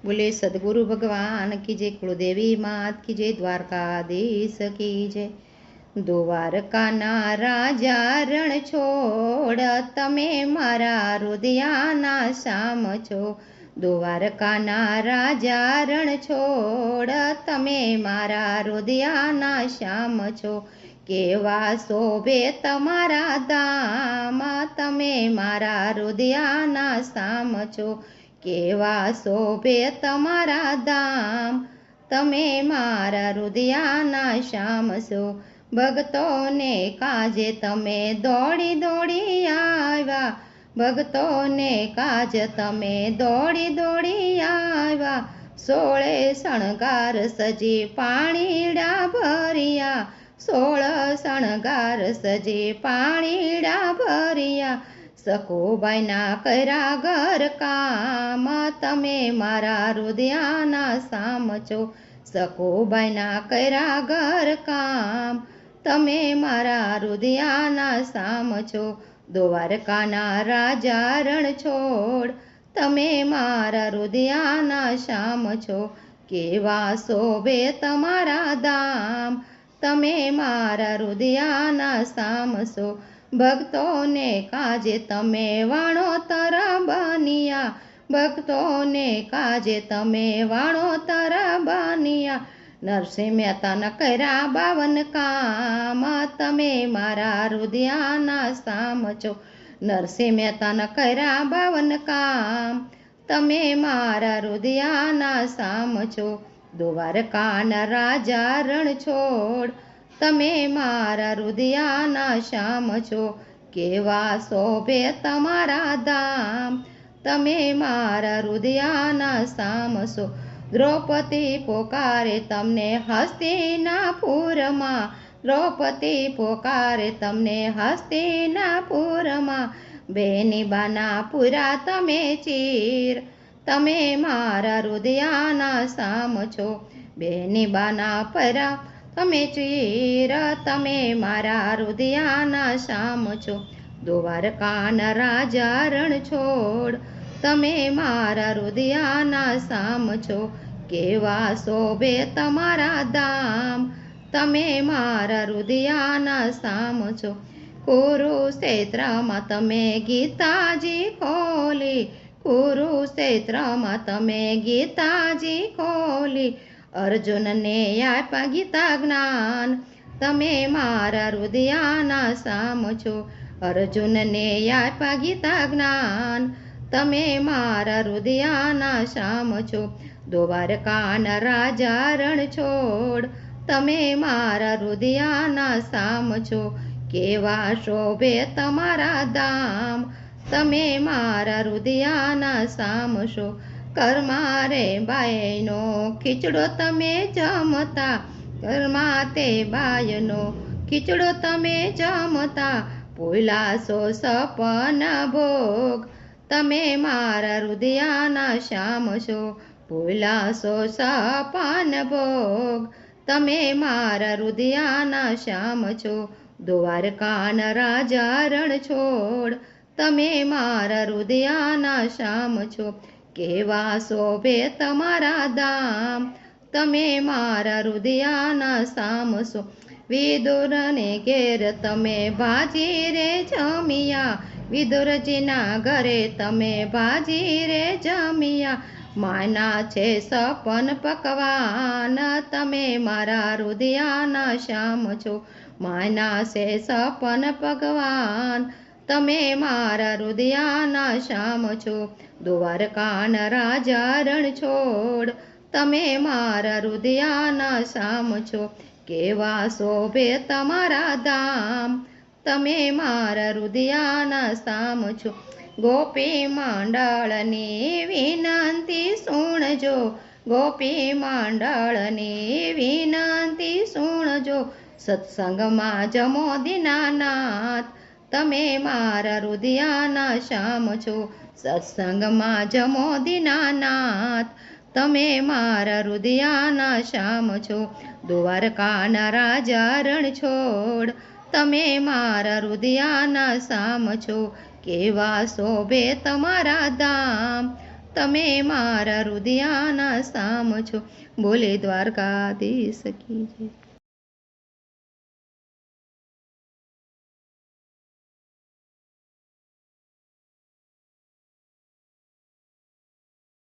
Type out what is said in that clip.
बोले सदगुरु भगवान की जय, कुलदेवी मात की जय, द्वारकाधीश की जय। દ્વારકાના રાજા રણ છોડ, તમે મારા હૃદયાના શામ છો। દ્વારકાના રાજા રણ છોડ, તમે મારા હૃદયાના શ્યામ છો। કેવા શોભે તમારા ધામ, તમે મારા હૃદયાના શામ છો। કેવા શોભે તમારા ધામ, તમે મારા હૃદયાના શ્યામ છો। ભક્તોને કાજે તમે દોડી દોડી આવ્યા, ભક્તોને કાજ તમે દોડી દોડી આવ્યા। 16 શણગાર સજી પાણીડા ભર્યા, 16 શણગાર સજી પાણીડા ભર્યા। સખુબાઈના કર્યા ઘર કામ, તમે મારા હૃદયાના શામ છો। સખુબાઈના કર્યા ઘર કામ, તમે મારા હૃદયાના શામ છો। દ્વારકાના રાજા રણ છોડ, તમે મારા હૃદયાના શ્યામ છો। કેવા શોભે તમારા ધામ, તમે મારા હૃદયાના શામ છો। ભક્તોને કાજે તમે વાણોતર બન્યા, ભક્તોને કાજે તમે વાણોતર બન્યા। નરસિંહ મહેતાના કર્યા 52 કામ, તમે મારા હૃદયાના શામ છો। નરસિંહ મહેતાના કર્યા 52 કામ, તમે મારા હૃદયાના શામ છો। દ્વારકાના રાજા રણ છોડ, તમે મારા હૃદયાના શ્યામ છો। કેવા શોભે તમારા ધામ, તમે મારા હૃદયાના શામ છો। દ્રૌપદી પોકારે તમને હસ્તિનાપુરમાં, દ્રૌપદી પોકારે તમને હસ્તિનાપુરમાં। બેનીબાના પૂરા તમે ચીર, તમે મારા હૃદયાના શામ છો। બેનીબાના પરા તમે ચીર, તમે મારા હૃદયાના શામ છો। દ્વારકાના રાજા રણ છોડ, તમે મારા હૃદયાના શામ છો। કેવા શોભે તમારા ધામ, તમે મારા હૃદયાના શામ છો। કુરુક્ષેત્રમાં તમે ગીતાજી ખોલી, કુરુક્ષેત્રમાં તમે ગીતાજી ખોલી। અર્જુનને આપ્યા ગીતા જ્ઞાન, તમે મારા હૃદયાના શામ છો। અર્જુનને આપ્યા ગીતા જ્ઞાન, તમે મારા હૃદયાના શ્યામ છો। દ્વારકાના રાજા રણ છોડ, તમે મારા હૃદયાના શામ છો। કેવા શોભે તમારા ધામ, તમે મારા હૃદયાના શામ છો। કર્મારે બાયનો ખીચડો તમે જમતા, કર્માતે બાયનો ખીચડો તમે જમતા। ભૂલાશો સપન ભોગ, તમે મારા હૃદયાના શ્યામ છો। ભૂલાશો સપન ભોગ, તમે મારા હૃદયાના શ્યામ છો। દ્વારકાના રાજા રણ છોડ, તમે મારા હૃદયાના શ્યામ છો। કેવા શોભે તમારા ધામ, તમે મારા હૃદયાના શામ છો। વિદુરને ઘેર તમે ભાજી રે જમિયા, વિદુરજીના ઘરે તમે ભાજી રે જમિયા। માના છે સપન પકવાન, તમે મારા હૃદયાના શ્યામ છો। માના છે સપન પકવાન, તમે મારા હૃદયાના શ્યામ છો। દ્વારકાના રાજા રણ છોડ, તમે મારા હૃદયાના શ્યામ છો। કેવા શોભે તમારા ધામ, તમે મારા હૃદયાના શ્યામ છો। ગોપી મંડળની વિનંતી સુણજો, ગોપી મંડળની વિનંતી સુણજો। સત્સંગમાં જમો દીનાનાથ, તમે મારા હૃદયાના શ્યામ છો। સત્સંગમાં જમો દીનાનાથ, તમે મારા હૃદયાના શ્યામ છો। દ્વારકાના રાજા રણ છોડ, તમે મારા હૃદયાના શ્યામ છો। કેવા શોભે તમારા ધામ, તમે મારા રુદિયાના સામ છો. બોલે દ્વારકાધીશ કી જય.